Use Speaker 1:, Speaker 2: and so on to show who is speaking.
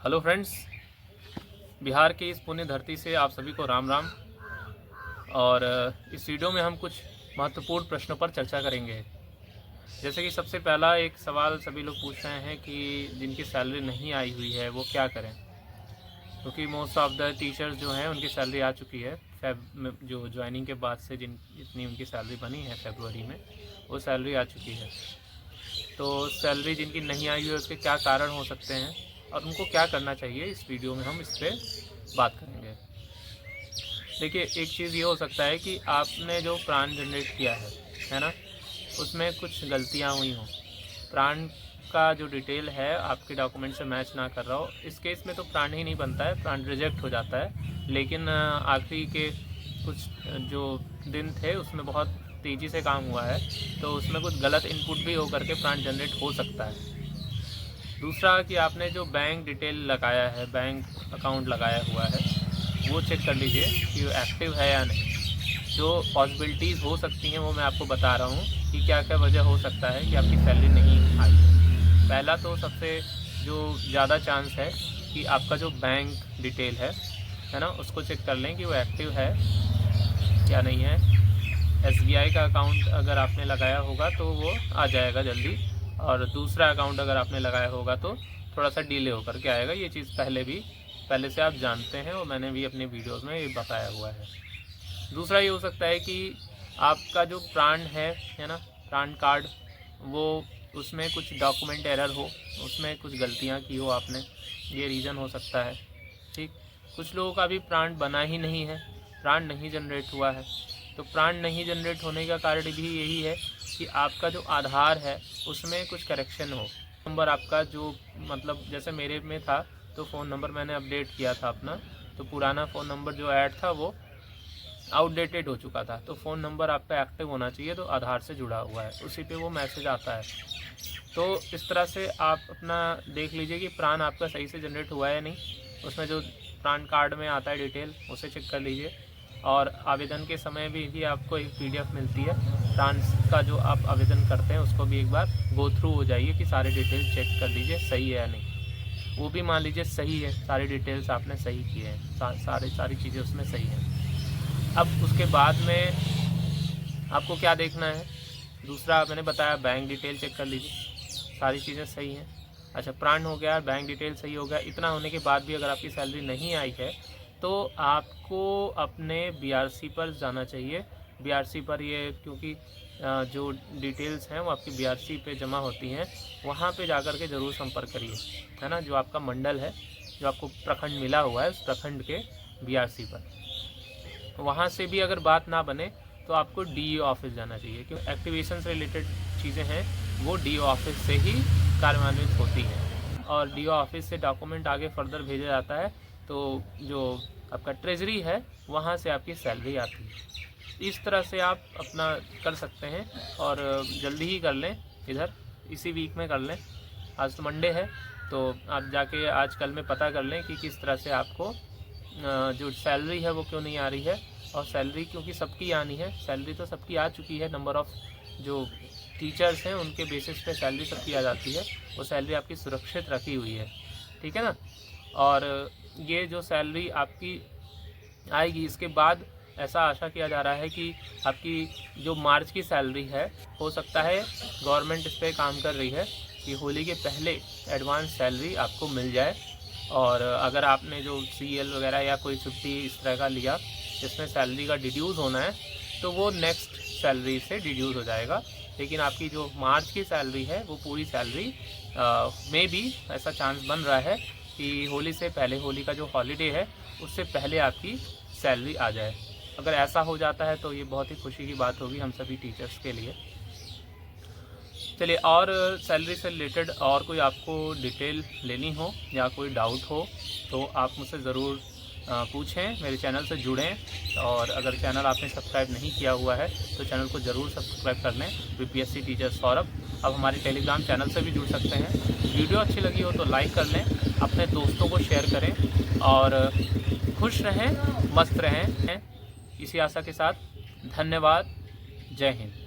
Speaker 1: Hello friends, Bihar की इस पुण्य धरती से आप सभी को राम राम। और इस वीडियो में हम कुछ महत्वपूर्ण प्रश्नों पर चर्चा करेंगे। जैसे कि सबसे पहला एक सवाल सभी लोग पूछ रहे हैं कि जिनकी सैलरी नहीं आई हुई है वो क्या करें, क्योंकि मोस्ट ऑफ द टीचर्स जो हैं उनकी सैलरी आ चुकी है। जो ज्वाइनिंग के बाद से जितनी उनकी सैलरी बनी है फरवरी में, वो सैलरी आ चुकी है। तो सैलरी जिनकी नहीं आई हुई है उसके क्या कारण हो सकते हैं और उनको क्या करना चाहिए, इस वीडियो में हम इस पर बात करेंगे। देखिए, एक चीज़ ये हो सकता है कि आपने जो प्राण जनरेट किया है ना, उसमें कुछ गलतियाँ हुई हों। प्राण का जो डिटेल है आपके डॉक्यूमेंट से मैच ना कर रहा हो। इस केस में तो प्राण ही नहीं बनता है, प्राण रिजेक्ट हो जाता है। लेकिन आखिरी के कुछ जो दिन थे उसमें बहुत तेज़ी से काम हुआ है, तो उसमें कुछ गलत इनपुट भी हो करके प्राण जनरेट हो सकता है। दूसरा कि आपने जो बैंक डिटेल लगाया है, बैंक अकाउंट लगाया हुआ है, वो चेक कर लीजिए कि वो एक्टिव है या नहीं। जो पॉसिबिलिटीज़ हो सकती हैं वो मैं आपको बता रहा हूँ कि क्या क्या वजह हो सकता है कि आपकी सैलरी नहीं आई। पहला तो सबसे जो ज़्यादा चांस है कि आपका जो बैंक डिटेल है ना, उसको चेक कर लें कि वो एक्टिव है या नहीं है। SBI का अकाउंट अगर आपने लगाया होगा तो वो आ जाएगा जल्दी, और दूसरा अकाउंट अगर आपने लगाया होगा तो थोड़ा सा डिले होकर के आएगा। ये चीज़ पहले से आप जानते हैं और मैंने भी अपने वीडियोज़ में ये बताया हुआ है। दूसरा ये हो सकता है कि आपका जो प्राण है ना, प्राण कार्ड, वो उसमें कुछ डॉक्यूमेंट एरर हो, उसमें कुछ गलतियाँ की हो आपने, ये रीज़न हो सकता है। ठीक, कुछ लोगों का भी प्राण बना ही नहीं है, प्राण नहीं जनरेट हुआ है। तो प्राण नहीं जनरेट होने का कारण भी यही है कि आपका जो आधार है उसमें कुछ करेक्शन हो। नंबर आपका जो मतलब जैसे मेरे में था तो फ़ोन नंबर मैंने अपडेट किया था अपना, तो पुराना फ़ोन नंबर जो ऐड था वो आउटडेटेड हो चुका था। तो फ़ोन नंबर आपका एक्टिव होना चाहिए, तो आधार से जुड़ा हुआ है, उसी पे वो मैसेज आता है। तो इस तरह से आप अपना देख लीजिए कि प्राण आपका सही से जनरेट हुआ है या नहीं। उसमें जो प्राण कार्ड में आता है डिटेल, उसे चेक कर लीजिए। और आवेदन के समय भी आपको एक PDF मिलती है प्राण का, जो आप आवेदन करते हैं उसको भी एक बार गो थ्रू हो जाइए कि सारे डिटेल चेक कर लीजिए सही है या नहीं। वो भी मान लीजिए सही है, सारी डिटेल्स आपने सही किए हैं, सारी चीज़ें उसमें सही हैं। अब उसके बाद में आपको क्या देखना है, दूसरा मैंने बताया बैंक डिटेल चेक कर लीजिए, सारी चीज़ें सही हैं। अच्छा, प्राण हो गया, बैंक डिटेल सही हो गया। इतना होने के बाद भी अगर आपकी सैलरी नहीं आई है तो आपको अपने BRC पर जाना चाहिए। BRC पर ये क्योंकि जो डिटेल्स हैं वो आपकी BRC पे जमा होती हैं, वहाँ पे जाकर के ज़रूर संपर्क करिए, है ना। जो आपका मंडल है, जो आपको प्रखंड मिला हुआ है, उस प्रखंड के BRC पर, वहाँ से भी अगर बात ना बने तो आपको DO ऑफिस जाना चाहिए, क्योंकि एक्टिवेशन से रिलेटेड चीज़ें हैं वो DO ऑफिस से ही कार्यान्वित होती हैं। और DO ऑफिस से डॉक्यूमेंट आगे फर्दर भेजा जाता है, तो जो आपका ट्रेजरी है वहाँ से आपकी सैलरी आती है। इस तरह से आप अपना कर सकते हैं, और जल्दी ही कर लें, इधर इसी वीक में कर लें। आज तो मंडे है, तो आप जाके आज कल में पता कर लें कि किस तरह से आपको जो सैलरी है वो क्यों नहीं आ रही है। और सैलरी क्योंकि सबकी आनी है, सैलरी तो सबकी आ चुकी है। नंबर ऑफ़ जो टीचर्स हैं उनके बेसिस पे सैलरी सबकी आ जाती है, वो सैलरी आपकी सुरक्षित रखी हुई है, ठीक है ना। और ये जो सैलरी आपकी आएगी, इसके बाद ऐसा आशा किया जा रहा है कि आपकी जो मार्च की सैलरी है, हो सकता है गवर्नमेंट इस पर काम कर रही है कि होली के पहले एडवांस सैलरी आपको मिल जाए। और अगर आपने जो CL वगैरह या कोई छुट्टी इस तरह का लिया जिसमें सैलरी का डिड्यूज़ होना है, तो वो नेक्स्ट सैलरी से डिड्यूज़ हो जाएगा। लेकिन आपकी जो मार्च की सैलरी है वो पूरी सैलरी में भी ऐसा चांस बन रहा है कि होली से पहले, होली का जो हॉलीडे है उससे पहले आपकी सैलरी आ जाए। अगर ऐसा हो जाता है तो ये बहुत ही खुशी की बात होगी हम सभी टीचर्स के लिए। चलिए, और सैलरी से रिलेटेड और कोई आपको डिटेल लेनी हो या कोई डाउट हो तो आप मुझसे ज़रूर पूछें, मेरे चैनल से जुड़ें। और अगर चैनल आपने सब्सक्राइब नहीं किया हुआ है तो चैनल को ज़रूर सब्सक्राइब कर लें, BPSC टीचर सौरभ। अब हमारे टेलीग्राम चैनल से भी जुड़ सकते हैं। वीडियो अच्छी लगी हो तो लाइक कर लें, अपने दोस्तों को शेयर करें, और खुश रहें, मस्त रहें। इसी आशा के साथ धन्यवाद। जय हिंद।